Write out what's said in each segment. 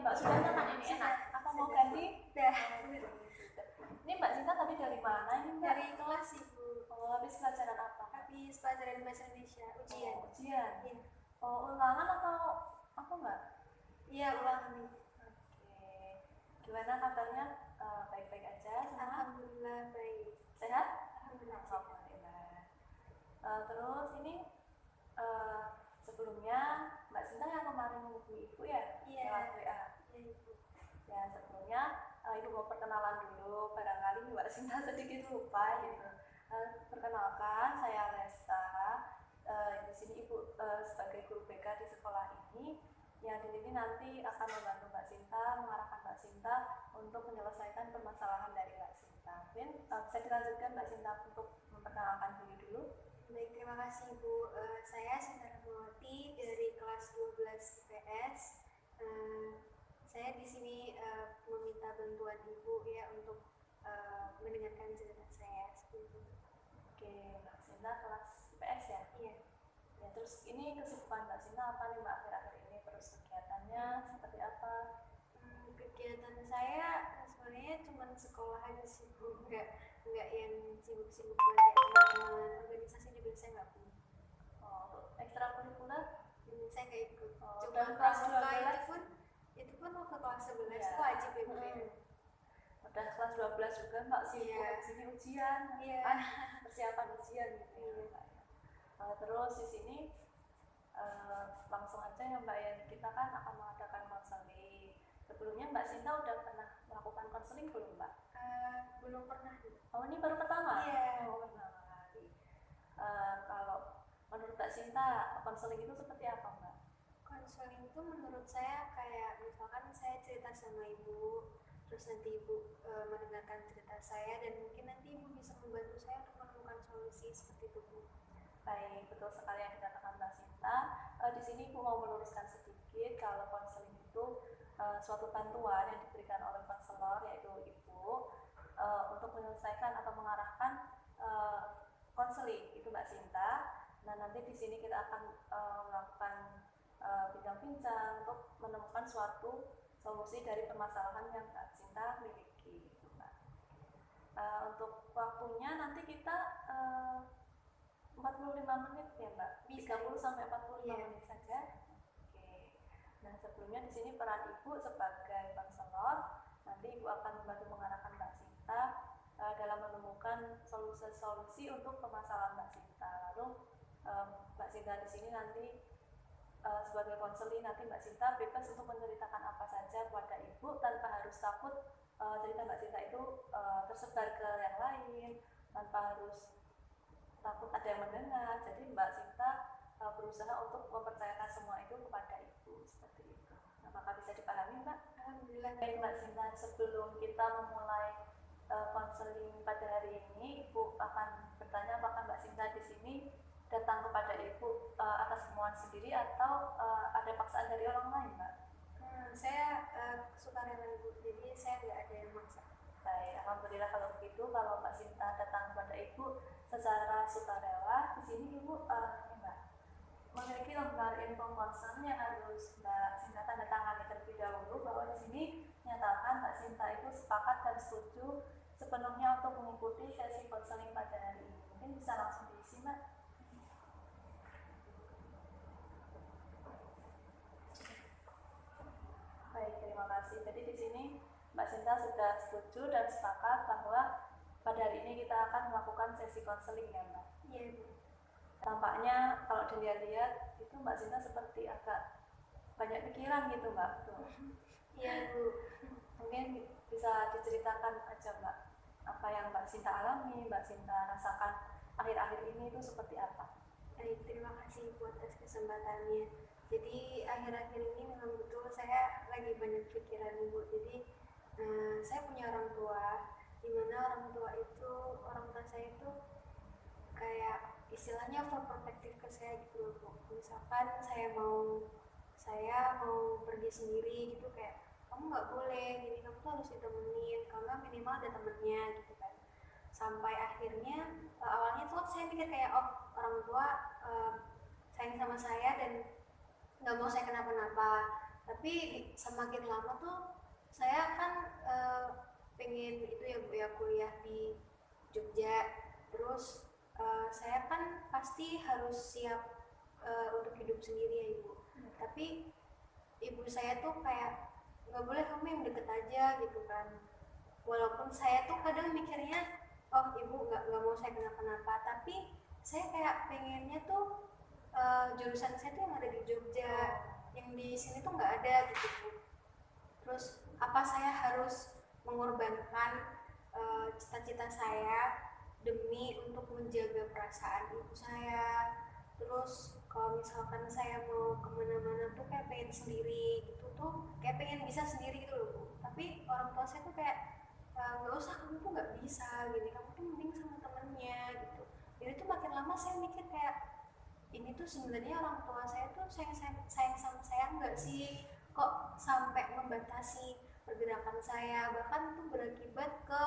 Mbak sudah nyaman ini enak. Apa mau ganti? Udah. Ini Mbak Sinta tadi dari mana ini Mbak? Dari kelas Ibu. Oh, habis pelajaran apa? Habis pelajaran bahasa Indonesia, ujian. Oh, ujian. Iya. Oh, ulangan atau apa Mbak? Iya, ulangan nih. Oke. Gimana kabarnya? Baik-baik aja semua? Alhamdulillah baik. Sehat? Alhamdulillah. Alhamdulillah. Terus ini sebelumnya Mbak Sinta yang kemarin menghubungi Ibu ya? Iya. Lewat WA. Iya, Ibu. Ya, sebelumnya Ibu mau perkenalan dulu, barangkali Mbak Sinta sedikit lupa gitu. Perkenalkan, saya Lesta. Di sini Ibu sebagai guru BK di sekolah ini, yang di sini nanti akan membantu Mbak Sinta, mengarahkan Mbak Sinta untuk menyelesaikan permasalahan dari Mbak Sinta. Mungkin bisa dilanjutkan Mbak Sinta untuk memperkenalkan diri dulu. Baik, terima kasih Ibu. Saya Sinta Rahmawati dari kelas 12 IPS. Saya di sini meminta bantuan Ibu ya untuk mendengarkan cerita saya. Oke, Mbak Sinta kelas IPS ya? Iya. Ya, terus ini kesibukan Mbak Sinta apa nih Mbak akhir-akhir ini? Terus kegiatannya seperti apa? Kegiatan saya sebenarnya cuma sekolah aja sih Bu, nggak yang sibuk-sibuk banget teman-teman organisasi juga saya nggak punya. Oh, untuk ekstrakurikuler? Saya nggak ikut. Oh, Cuma dan kelas pramuka 12? itu pun waktu kelas 11 Ya. itu wajib ya Bu. Udah kelas 12 juga Mbak sibuk Iya. di sini ujian, Iya. persiapan ujian gitu ya Iya. Mbak. Terus di sini langsung aja ya Mbak ya, kita kan akan mengadakan konseling. Sebelumnya Mbak Sinta udah pernah melakukan konseling belum Mbak? Belum pernah. Oh, ini baru pertama? Iya. Oh, pertama kali. Kalau menurut Mbak Sinta konseling itu seperti apa Mbak? Konseling itu menurut saya kayak misalkan saya cerita sama Ibu, terus nanti Ibu mendengarkan cerita saya dan mungkin nanti Ibu bisa membantu saya untuk menemukan solusi seperti itu Bu. Baik, betul sekali yang dikatakan Mbak Sinta. Di sini Ibu mau meluruskan sedikit kalau konseling itu suatu bantuan yang diberikan oleh konselor yaitu Ibu untuk menyelesaikan atau mengarahkan konseling itu Mbak Sinta. Nah, nanti di sini kita akan melakukan bincang-bincang untuk menemukan suatu solusi dari permasalahan yang Mbak Sinta miliki, gitu, Mbak. Untuk waktunya nanti kita 45 menit ya Mbak, 30 sampai 45 menit saja. Oke. Nah, sebelumnya di sini peran Ibu sebagai konselor, nanti Ibu akan membantu mengarahkan Mbak Sinta dalam menemukan solusi untuk permasalahan Mbak Sinta. Lalu Mbak Sinta di sini nanti sebagai konseling, nanti Mbak Sinta bebas untuk menceritakan apa saja kepada Ibu tanpa harus takut cerita Mbak Sinta itu tersebar ke yang lain, tanpa harus takut ada yang mendengar. Jadi Mbak Sinta berusaha untuk mempercayakan semua itu kepada Ibu, seperti itu. Apakah bisa dipahami Mbak? Alhamdulillah. Baik Mbak Sinta, sebelum kita memulai konseling pada hari ini, Ibu akan bertanya apakah Mbak Sinta di sini datang kepada Ibu atas kemauan sendiri atau ada paksaan dari orang lain Mbak? Saya sukarela Ibu, jadi saya nggak ada yang maksa. Baik, alhamdulillah kalau begitu. Kalau Mbak Sinta datang kepada Ibu secara sukarela, di sini Ibu Mbak memiliki lembar info concern yang harus Mbak Sinta tanda tangani terlebih dahulu bahwa di sini menyatakan Mbak Sinta itu sepakat dan setuju sepenuhnya untuk mengikuti sesi konseling pada hari ini. Mungkin bisa langsung diisi Mbak. Baik, terima kasih. Jadi di sini Mbak Sinta sudah setuju dan sepakat bahwa pada hari ini kita akan melakukan sesi konseling ya Mbak? Iya Bu. Tampaknya kalau dilihat-lihat itu Mbak Sinta seperti agak banyak pikiran gitu Mbak. Iya Bu. Mungkin bisa diceritakan aja Mbak, apa yang Mbak Sinta alami, Mbak Sinta rasakan akhir-akhir ini itu seperti apa? Baik, terima kasih Bu atas kesempatannya. Jadi akhir-akhir ini memang betul saya lagi banyak pikiran Bu. Jadi saya punya orang tua, di mana orang tua saya itu kayak istilahnya overprotective ke saya gitu loh Bu. Misalkan saya mau pergi sendiri gitu, kayak kamu nggak boleh, jadi kamu tuh harus ditemenin, karena minimal ada temennya gitu kan. Sampai akhirnya awalnya tuh saya mikir kayak orang tua sayang sama saya dan nggak mau saya kenapa-napa. Tapi semakin lama tuh saya kan pengen itu ya Bu ya, kuliah di Jogja. Terus saya kan pasti harus siap untuk hidup sendiri ya Ibu. Tapi ibu saya tuh kayak nggak boleh, kamu yang deket aja gitu kan. Walaupun saya tuh kadang mikirnya, oh ibu nggak mau saya kenapa-napa, tapi saya kayak pengennya tuh jurusan saya tuh yang ada di Jogja, yang di sini tuh nggak ada gitu Bu. Terus apa saya harus mengorbankan cita-cita saya demi untuk menjaga perasaan ibu saya. Terus kalau misalkan saya mau kemana-mana tuh kayak pengen sendiri gitu tuh, kayak pengen bisa sendiri gitu loh Bu. Tapi orang tua saya tuh kayak nggak usah, kamu tuh nggak bisa gini, kamu tuh mending sama temennya gitu. Jadi tuh makin lama saya mikir kayak, ini tuh sebenarnya orang tua saya tuh sayang sama saya nggak sih, kok sampai membatasi pergerakan saya, bahkan tuh berakibat ke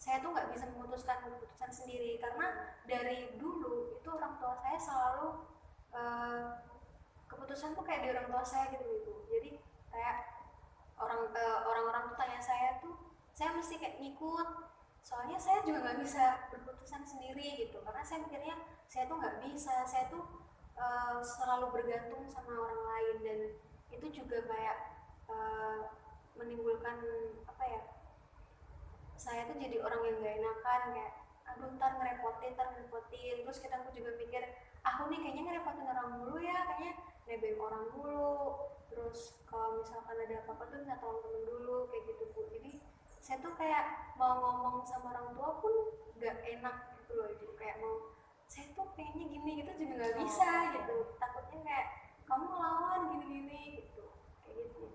saya tuh nggak bisa memutuskan keputusan sendiri. Karena dari dulu itu orang tua saya selalu eh, keputusan tuh kayak di orang tua saya gitu Ibu. Jadi kayak orang-orang tuh tanya saya tuh, saya mesti kayak ngikut, soalnya saya juga nggak bisa berkeputusan sendiri gitu. Karena saya mikirnya saya tuh nggak bisa, saya tuh selalu bergantung sama orang lain, dan itu juga kayak menimbulkan apa ya, saya tuh jadi orang yang gak enakan, kayak aduh ntar ngerepotin. Terus kita tuh juga mikir, aku nih kayaknya ngerepotin orang mulu ya, kayaknya nebeng orang mulu. Terus kalau misalkan ada apa-apa tuh minta tolong temen dulu kayak gitu Bu. Jadi saya tuh kayak mau ngomong sama orang tua pun gak enak gitu loh Ibu. Kayak mau, saya tuh pengennya gini gitu juga gak bisa gitu, takutnya kayak kamu ngelawan gini-gini gitu, kayak gitu.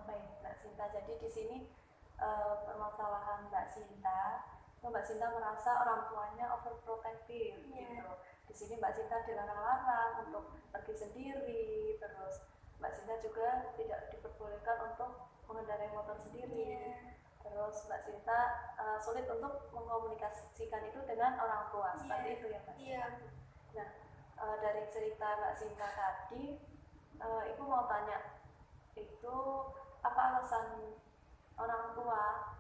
Baik Mbak Sinta, jadi di sini permasalahan Mbak Sinta, Mbak Sinta merasa orang tuanya overprotective gitu. Di sini Mbak Sinta dilarang-larang untuk pergi sendiri, terus Mbak Sinta juga tidak diperbolehkan untuk mengendarai motor sendiri. Terus Mbak Sinta sulit untuk mengkomunikasikan itu dengan orang tua, seperti itu ya Mbak Sinta. Nah, dari cerita Mbak Sinta tadi, Ibu mau tanya, itu apa alasan orang tua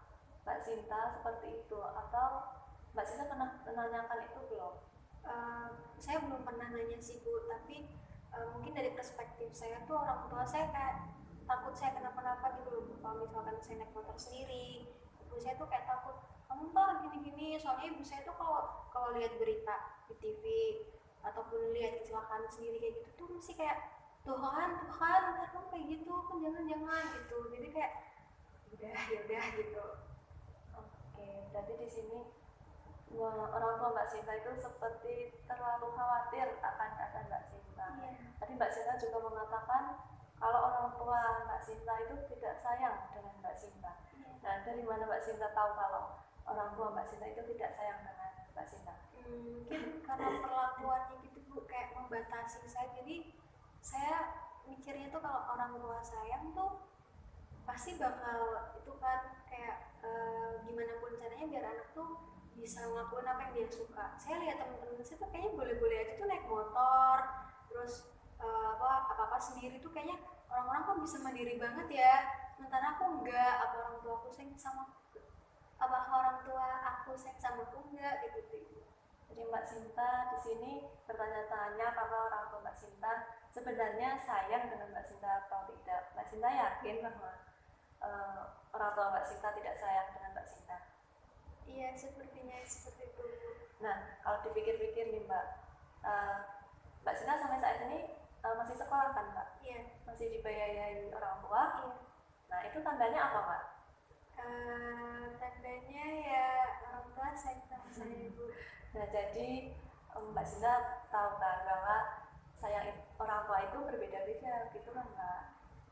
Mbak Sinta seperti itu, atau Mbak Sinta pernah menanyakan itu belum? Saya belum pernah nanya sih Bu, tapi mungkin dari perspektif saya tuh orang tua saya kayak takut saya kenapa-napa gitu loh Bu. Kalau misalkan saya naik motor sendiri, ibu saya tuh kayak takut, kamu ntar gini-gini. Soalnya ibu saya tuh kalau lihat berita di TV ataupun lihat kecelakaan sendiri kayak gitu tuh mesti kayak, tuh kan ntar kamu kayak gitu kan, jangan gitu. Jadi kayak ya udah gitu. Oke, berarti di sini orang tua Mbak Sinta itu seperti terlalu khawatir akan keadaan Mbak Sinta. Tadi Mbak Sinta juga mengatakan kalau orang tua Mbak Sinta itu tidak sayang dengan Mbak Sinta. Nah, dari mana Mbak Sinta tahu kalau orang tua Mbak Sinta itu tidak sayang dengan Mbak Sinta? Mungkin karena perlakuannya gitu Bu, kayak membatasi saya. Jadi saya mikirnya tuh kalau orang tua sayang tuh pasti bakal itu kan, kayak gimana pun caranya biar anak tuh bisa ngelakuin apa yang dia suka. Saya lihat teman-teman saya tuh kayaknya boleh-boleh aja tuh naik motor, terus apa-apa sendiri tuh kayaknya orang-orang kok bisa mandiri banget ya, sementara aku enggak. Apa orang tua aku sayang sama aku enggak gitu. Jadi Mbak Sinta di sini bertanya-tanya apakah orang tua Mbak Sinta sebenarnya sayang dengan Mbak Sinta atau tidak. Mbak Sinta yakin bahwa orang tua Mbak Sinta tidak sayang dengan Mbak Sinta? Iya, sepertinya seperti itu. Nah, kalau dipikir-pikir nih Mbak, Mbak Sinta sampai saat ini masih sekolah kan Mbak? Iya. Masih dibiayai orang tua? Iya. Nah, itu tandanya apa Mbak? Tandanya ya orang tua sayang sama saya Bu. Nah, jadi Mbak Sinta tahu kan bahwa sayang orang tua itu berbeda-beda gitu kan Mbak.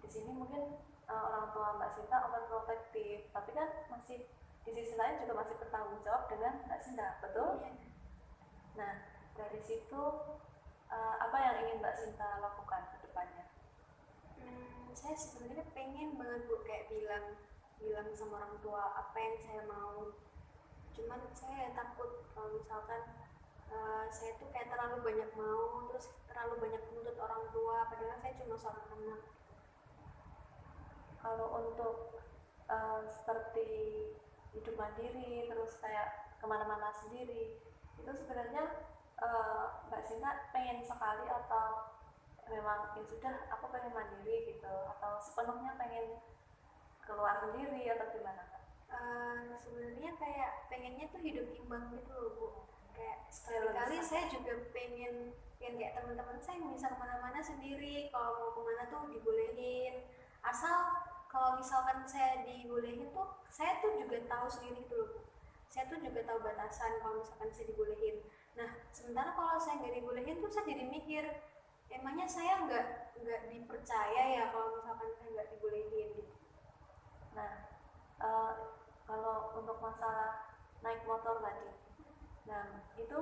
Di sini mungkin orang tua Mbak Sinta overprotective, tapi kan masih di sisi lain juga masih bertanggung jawab dengan Mbak Sinta, betul? Iya. Nah, dari situ apa yang ingin Mbak Sinta lakukan ke depannya? Saya sebenarnya pengen banget Bu kayak bilang sama orang tua apa yang saya mau. Cuman saya takut kalau misalkan saya tuh kayak terlalu banyak mau, terus terlalu banyak menuntut orang tua, padahal saya cuma seorang anak. Kalau untuk seperti hidup mandiri, terus kayak kemana-mana sendiri, itu sebenarnya Mbak Sinta pengen sekali atau memang ya sudah aku pengen mandiri gitu, atau sepenuhnya pengen keluar sendiri atau gimana Kak? Sebenarnya kayak pengennya tuh hidup imbang gitu loh Bu. Kayak sekali-kali saya juga pengen yang kayak teman-teman saya bisa kemana-mana sendiri, kalau mau kemana tuh dibolehin, asal kalau misalkan saya dibolehin tuh saya tuh juga tahu sendiri gitu loh Bu. Saya tuh juga tahu batasan kalau misalkan saya dibolehin. Nah sementara kalau saya nggak dibolehin tuh saya jadi mikir, emangnya saya nggak dipercaya ya kalau misalkan saya nggak dibolehin gitu. Nah, kalau untuk masalah naik motor tadi, nah itu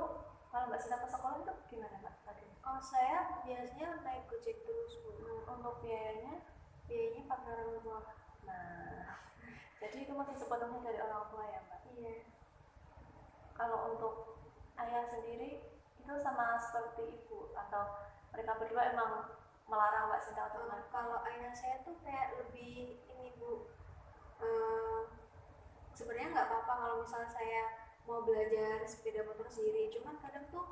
kalau Mbak Sinta ke sekolah itu gimana Mbak tadi? Oh saya biasanya naik Gojek terus Bu. Untuk biayanya pakai orang tua. Nah, jadi itu masih sepenuhnya dari orang tua ya Mbak? Iya. Kalau untuk ayah sendiri itu sama seperti ibu atau mereka berdua emang melarang Mbak Sinta untuk naik? Kalau ayah saya tuh kayak lebih ini Bu, sebenarnya nggak apa-apa kalau misalnya saya mau belajar sepeda motor sendiri, cuman kadang tuh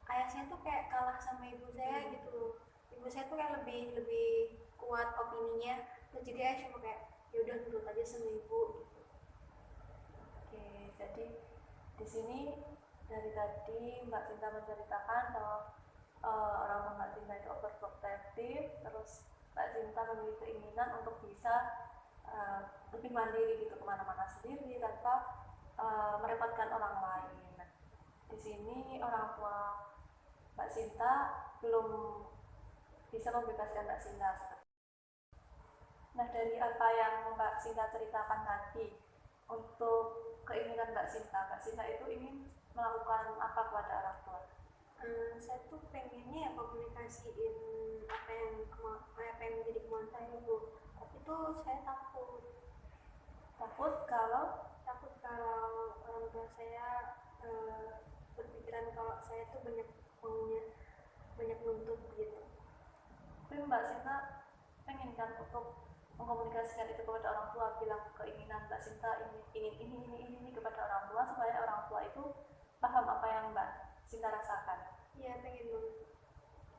ayah saya tuh kayak kalah sama ibu saya gitu loh. Ibu saya tuh kayak lebih kuat opininya, terus jadi ayah cuma kayak ya udah nurut aja sama ibu gitu. Oke, jadi di sini dari tadi Mbak Sinta menceritakan bahwa orang tua Mbak Sinta itu overprotective, terus Mbak Sinta memiliki keinginan untuk bisa lebih mandiri gitu, kemana-mana sendiri tanpa merepotkan orang lain. Nah, di sini orang tua Mbak Sinta belum bisa membebaskan Mbak Sinta. Nah, dari apa yang Mbak Sinta ceritakan tadi, untuk keinginan Mbak Sinta itu ingin melakukan apa kepada orang tua? Saya tuh pengennya ya komunikasiin apa yang menjadi kemauan saya Bu, tapi tuh saya takut kalau orang tua saya berpikiran kalau saya tuh banyak maunya, banyak nuntut gitu. Tapi Mbak Sinta pengen kan untuk mengkomunikasikan itu kepada orang tua, bilang keinginan Mbak Sinta ingin ini kepada orang tua, supaya orang tua itu paham apa yang Mbak Sinta rasakan. Iya, pengen banget.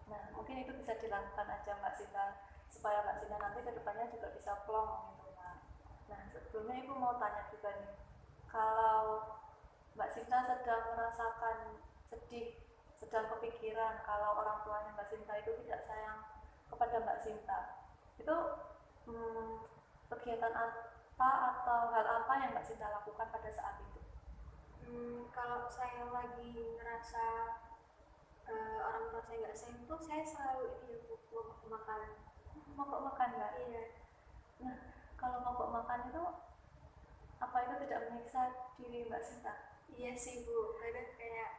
Nah, mungkin itu bisa dilakukan aja Mbak Sinta, supaya Mbak Sinta nanti kedepannya juga bisa plong gitu Mbak. Nah, sebelumnya Ibu mau tanya juga nih, kalau Mbak Sinta sedang merasakan sedih, sedang kepikiran kalau orang tuanya Mbak Sinta itu tidak sayang kepada Mbak Sinta, itu kegiatan apa atau hal apa yang Mbak Sinta lakukan pada saat itu? Kalau saya lagi ngerasa orang tua saya nggak sayang tuh, saya selalu ini mogok makan. Mogok makan Mbak? Iya. Nah, kalau mogok makan itu apa itu tidak menyiksa diri Mbak Sinta? Iya sih Bu, kadang kayak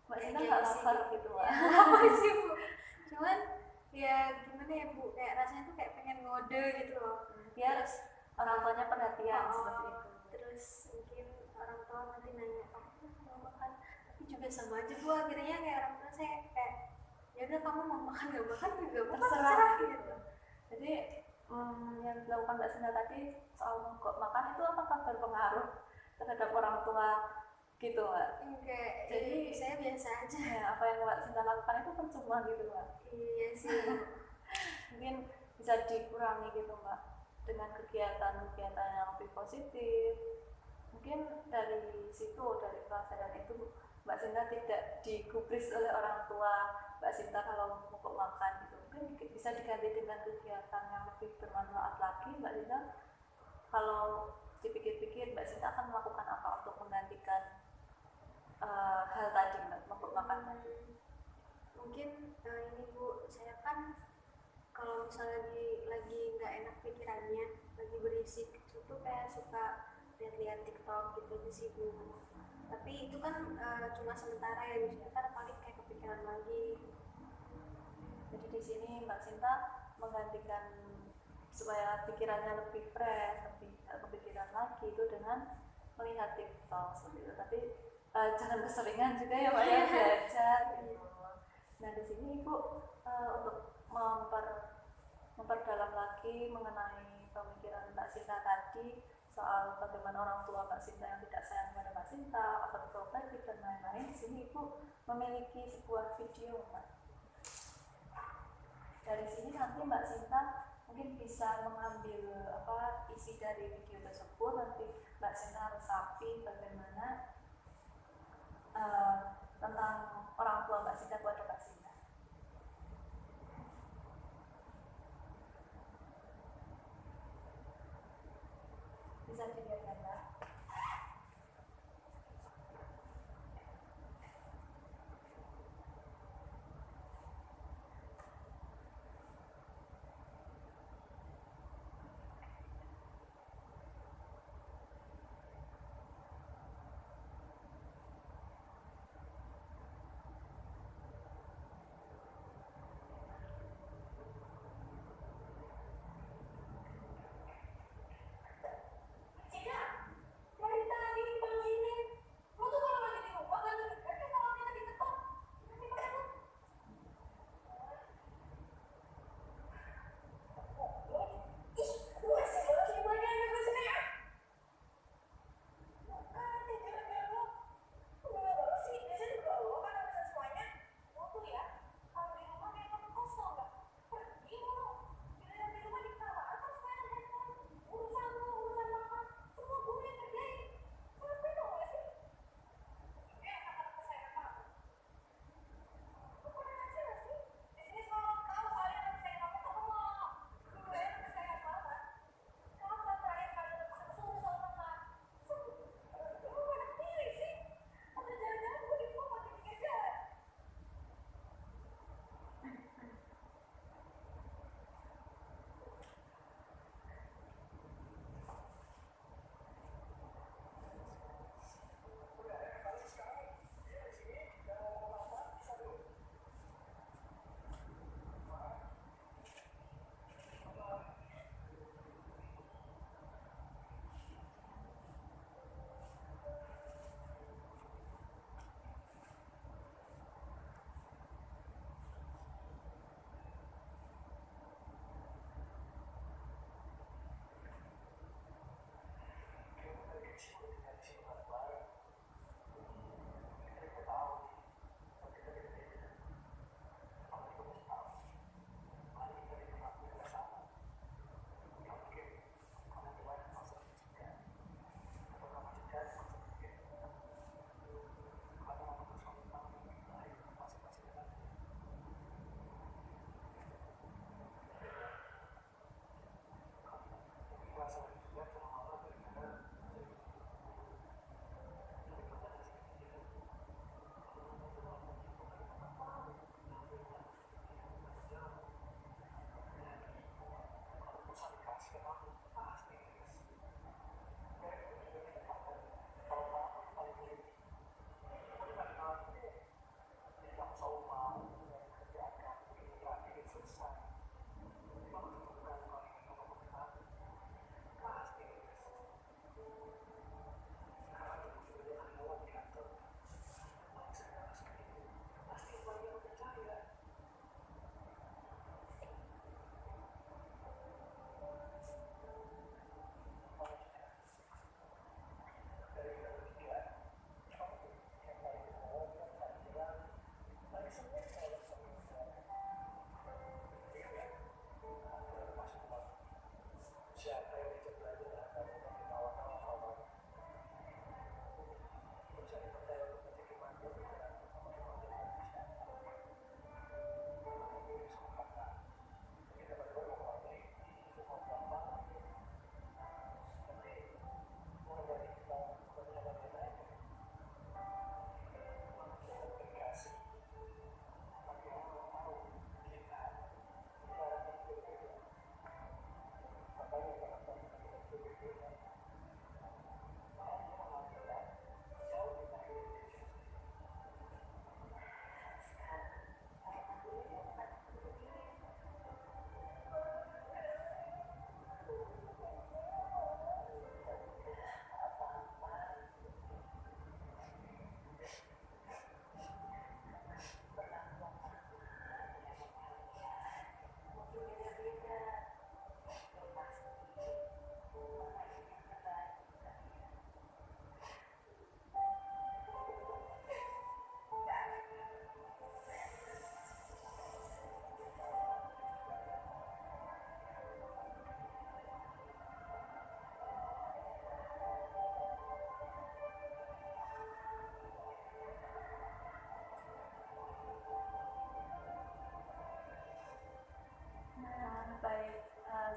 Mbak Sinta nggak lapar gitu Mbak? Apa sih Bu? Cuman ya gimana ya Bu, kayak rasanya tuh kayak pengen ngode gitu loh. Biar orang tuanya perhatian seperti itu. Terus mungkin orang tua nanti nanya, kamu mau makan? Tapi juga sama aja Bu, akhirnya kayak orang tua saya kayak ya udah kamu mau makan nggak makan juga terserah gitu. Jadi yang dilakukan Mbak Sinta tadi soal mogok makan itu apakah berpengaruh terhadap orang tua gitu Mbak? Enggak, jadi saya biasa aja. Ya, apa yang Mbak Sinta lakukan itu percuma gitu Mbak? Iya sih. Mungkin bisa dikurangi gitu Mbak dengan kegiatan-kegiatan yang lebih positif. Mungkin dari situ, dari pelajaran itu Mbak Sinta tidak digubris oleh orang tua Mbak Sinta kalau mogok makan gitu. Mungkin bisa diganti dengan kegiatan yang lebih bermanfaat lagi Mbak Sinta. Kalau dipikir-pikir Mbak Sinta akan melakukan apa untuk menggantikan hal tadi Mbak, mogok makan tadi? Mungkin ini Bu, saya kan kalau misalnya lagi nggak enak pikirannya, lagi berisik, itu kayak suka lihat-lihat TikTok gitu sih Bu. Tapi itu kan cuma sementara ya, bisa kan paling kayak kepikiran lagi. Jadi di sini Mbak Sinta menggantikan supaya pikirannya lebih fresh, lebih kepikiran lagi itu dengan melihat TikTok seperti itu. Tapi jangan keseringan juga ya Mbak ya, belajar gitu. Nah di sini Ibu untuk memperdalam lagi mengenai Sinta tadi soal bagaimana orang tua Mbak Sinta yang tidak sayang kepada Mbak Sinta, overprotective dan lain-lain, di sini Ibu memiliki sebuah video, Mbak. Dari sini nanti Mbak Sinta mungkin bisa mengambil isi dari video tersebut. Nanti Mbak Sinta resapi bagaimana tentang orang tua Mbak Sinta kepada Mbak Sinta. Bisa dilihat ya, Mbak.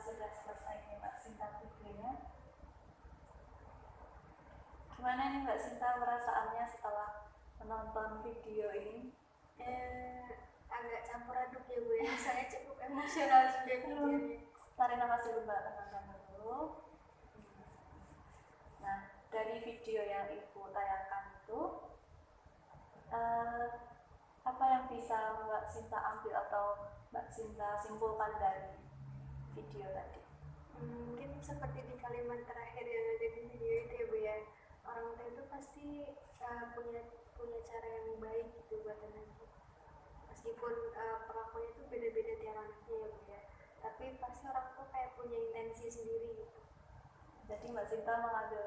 sudah selesai nih Mbak Sinta videonya. Gimana nih Mbak Sinta perasaannya setelah menonton video ini? Agak campur aduk ya Bu ya, saya cukup emosional juga videonya. Tarik nafas dulu Mbak, tenangkan dulu. Nah, dari video yang Ibu tayangkan itu, apa yang bisa Mbak Sinta ambil atau Mbak Sinta simpulkan dari video tadi? Mungkin seperti di kalimat terakhir yang ada di video itu ya Bu ya, orang tua itu pasti punya cara yang baik gitu buat anaknya. Meskipun perlakuannya itu beda-beda tiap anaknya ya Bu ya, tapi pasti orang tua kayak punya intensi sendiri gitu. Jadi Mbak Sinta mengambil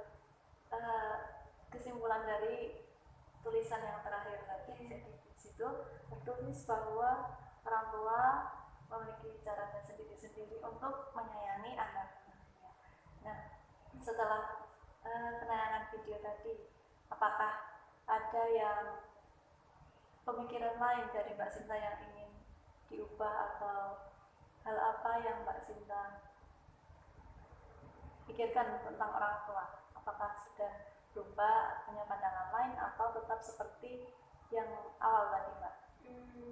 kesimpulan dari tulisan yang terakhir tadi. Jadi di situ tertulis bahwa orang tua memiliki caranya sendiri-sendiri untuk menyayangi anaknya. Nah, setelah penayangan video tadi, apakah ada yang pemikiran lain dari Mbak Sinta yang ingin diubah atau hal apa yang Mbak Sinta pikirkan tentang orang tua? Apakah sudah berubah, punya pandangan lain, atau tetap seperti yang awal tadi Mbak?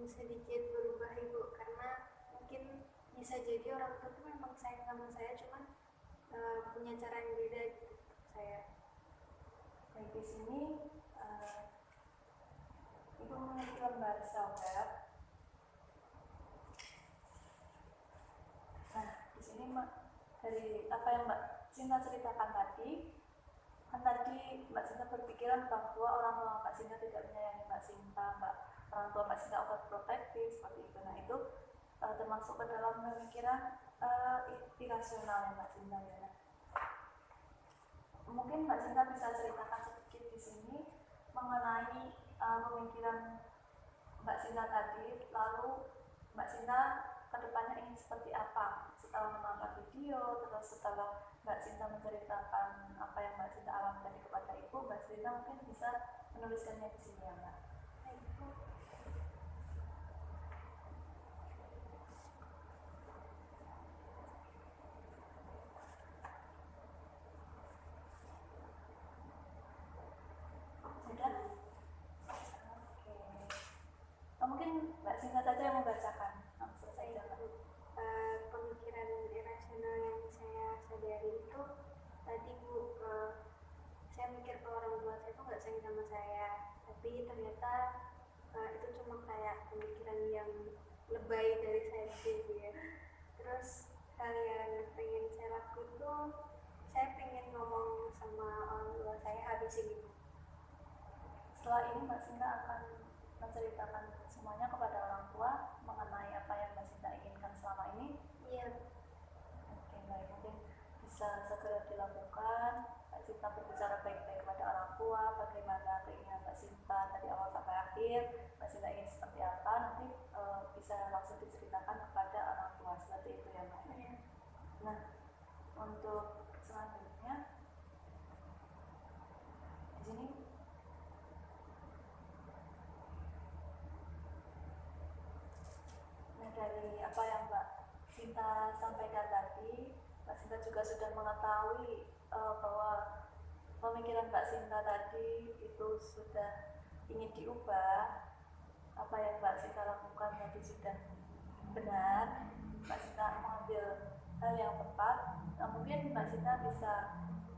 Sedikit berubah Ibu, karena mungkin bisa jadi orang tua itu memang sayang sama saya, cuman punya cara yang beda gitu saya. Baik, di sini Ibu memiliki lembar web. Nah, di sini dari apa yang Mbak Sinta ceritakan tadi, kan tadi Mbak Sinta berpikiran bahwa orang tua Mbak Sinta tidak menyayangi Mbak Sinta, orang tua Mbak Sinta overprotective seperti itu. Nah, itu termasuk ke dalam pemikiran irasional ya Mbak Sinta ya. Mungkin Mbak Sinta bisa ceritakan sedikit di sini mengenai pemikiran Mbak Sinta tadi, lalu Mbak Sinta kedepannya ingin seperti apa setelah menonton video, terus setelah Mbak Sinta menceritakan apa yang Mbak Sinta alami tadi kepada Ibu, Mbak Sinta mungkin bisa menuliskannya di sini ya Mbak. Sudah? Oke. Mungkin Mbak Sinta saja yang membacakan. Langsung saja Mbak. Pemikiran irasional yang saya sadari itu tadi Bu, saya mikir kalau orang tua saya itu nggak sayang sama saya, tapi ternyata itu cuma kayak pemikiran yang lebay dari saya sendiri ya. Terus hal yang pengen saya lakukan tuh, saya pengen ngomong sama orang tua saya habis ini. Setelah ini Mbak Sinta akan menceritakan semuanya kepada orang tua mengenai apa yang Mbak Sinta inginkan selama ini. Iya. Oke, baik, mungkin bisa segera dilakukan. Mbak Sinta berbicara baik-baik kepada orang tua, bagaimana keinginan Mbak Sinta dari awal sampai akhir, Mbak Sinta ingin seperti apa, nanti bisa langsung diceritakan kepada orang tua, seperti itu ya Mbak. Iya. Nah, untuk selanjutnya di sini dari apa yang Mbak Sinta sampaikan tadi, Mbak Sinta juga sudah mengetahui bahwa pemikiran Mbak Sinta tadi itu sudah ingin diubah. Apa yang Mbak Sinta lakukan tadi sudah benar. Mbak Sinta mengambil hal yang tepat. Nah, mungkin Mbak Sinta bisa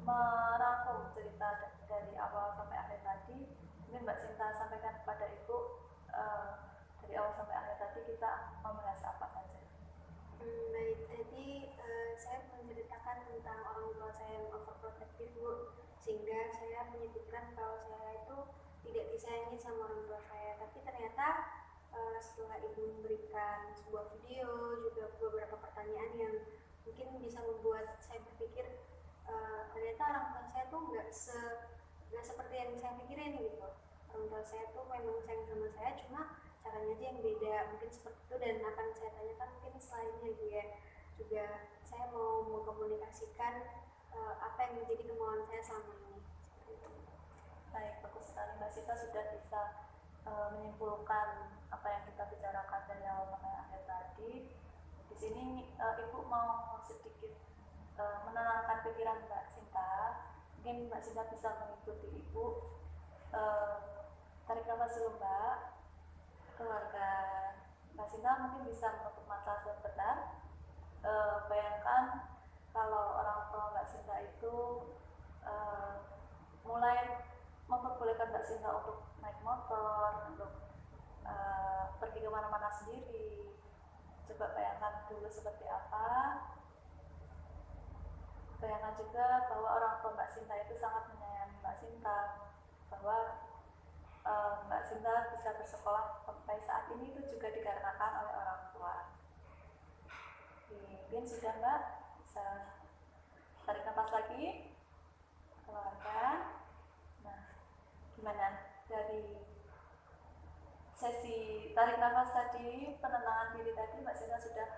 merangkum cerita dari awal sampai akhir tadi. Mungkin Mbak Sinta sampaikan kepada Ibu dari awal sampai akhir tadi kita membahas apa saja. Baik, tadi saya menceritakan tentang orang tua saya yang overprotective Bu, sehingga saya punya pikiran kalau saya itu tidak disayangi sama orang tua saya. Tapi ternyata setelah Ibu memberikan sebuah video, juga beberapa pertanyaan yang mungkin bisa membuat saya berpikir ternyata orang tua saya tuh nggak seperti yang saya pikirin gitu. Orang tua saya tuh memang sayang sama saya, cuma caranya aja yang beda, mungkin seperti itu. Dan akan saya tanyakan mungkin selainnya Bu ya, juga saya mau mengkomunikasikan apa yang menjadi kemauan saya selama ini. Baik, bagus sekali Mbak Sinta sudah bisa menyimpulkan apa yang kita bicarakan dari awal sampai akhir tadi. Di sini Ibu mau sedikit mengarahkan pikiran Mbak Sinta, mungkin Mbak Sinta bisa mengikuti Ibu. Tarik nafas dulu Mbak. Keluarkan. Mbak Sinta mungkin bisa menutup mata sebentar. Bayangkan kalau orang tua Mbak Sinta itu mulai memperbolehkan Mbak Sinta untuk naik motor, untuk pergi kemana-mana sendiri. Coba bayangkan dulu seperti apa. Bayangkan juga bahwa orang tua Mbak Sinta itu sangat menyayangi Mbak Sinta, bahwa Mbak Sinta bisa bersekolah sampai saat ini itu juga dikarenakan oleh orang tua. Mungkin sudah Mbak, bisa tarik nafas lagi, keluarkan. Nah, gimana dari sesi tarik nafas tadi, penenangan diri tadi, Mbak Sinta sudah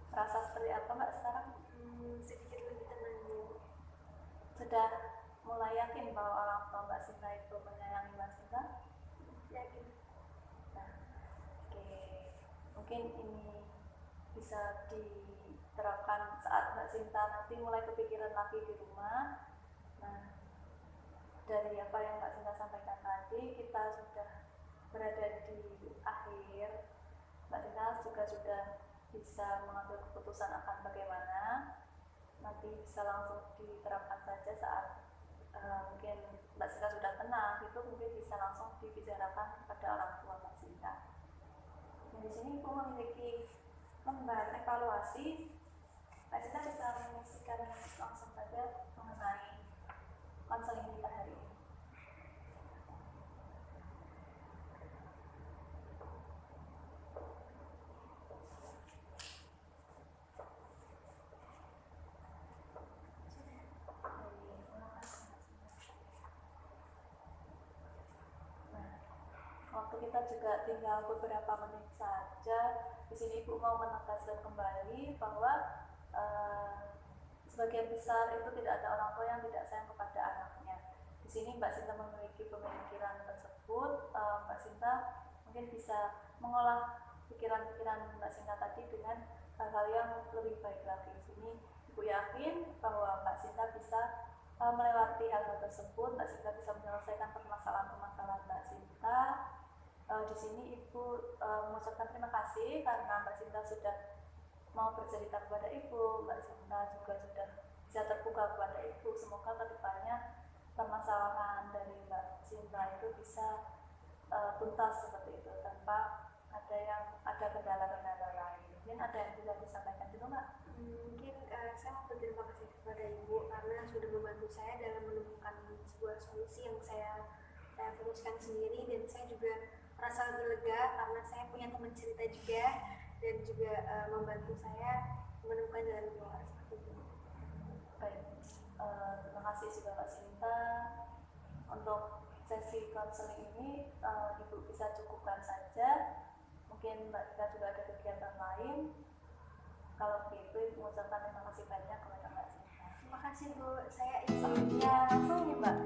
merasa seperti apa Mbak sekarang? Sedikit lebih tenang Bu. Sudah mulai yakin bahwa orang tua Mbak Sinta itu menyayangi Mbak Sinta? Yakin. Nah, oke. Mungkin ini bisa diterapkan saat Mbak Sinta nanti mulai kepikiran lagi di rumah. Nah, dari apa yang Mbak Sinta sampaikan tadi, kita sudah berada di akhir. Mbak Sinta juga sudah bisa mengambil keputusan akan bagaimana. Nanti bisa langsung diterapkan saja saat mungkin Mbak Sinta sudah tenang, itu mungkin bisa langsung dibicarakan pada orang tua Mbak Sinta. Dan di sini Ibu memiliki lembar evaluasi. Mbak Sinta bisa mengisikan langsung saja mengenai konseling kita hari ini. Waktu kita juga tinggal beberapa menit saja. Di sini Ibu mau menegaskan kembali bahwa sebagian besar itu tidak ada orang tua yang tidak sayang kepada anaknya. Di sini Mbak Sinta memiliki pemikiran tersebut. Mbak Sinta mungkin bisa mengolah pikiran-pikiran Mbak Sinta tadi dengan hal-hal yang lebih baik lagi. Di sini Ibu yakin bahwa Mbak Sinta bisa melewati hal-hal tersebut. Mbak Sinta bisa menyelesaikan permasalahan-permasalahan Mbak Sinta. Di sini Ibu mengucapkan terima kasih karena Mbak Sinta sudah mau bercerita kepada Ibu. Mbak Sinta juga sudah bisa terbuka kepada Ibu. Semoga kedepannya permasalahan dari Mbak Sinta itu bisa tuntas seperti itu tanpa ada kendala-kendala lain. Mungkin ada yang bisa disampaikan juga Mbak? Mungkin saya mau berterima kasih kepada Ibu karena sudah membantu saya dalam menemukan sebuah solusi yang saya fokuskan sendiri, dan saya juga merasa lebih lega karena saya punya teman cerita juga dan juga membantu saya menemukan jalan keluar seperti itu. Baik, terima kasih juga Mbak Sinta. Untuk sesi konseling ini Ibu bisa cukupkan saja. Mungkin Mbak Sinta juga ada kegiatan lain. Kalau begitu Ibu mengucapkan terima kasih banyak kepada Mbak Sinta. Terima kasih Bu, saya izin. Ya, langsung ya Mbak.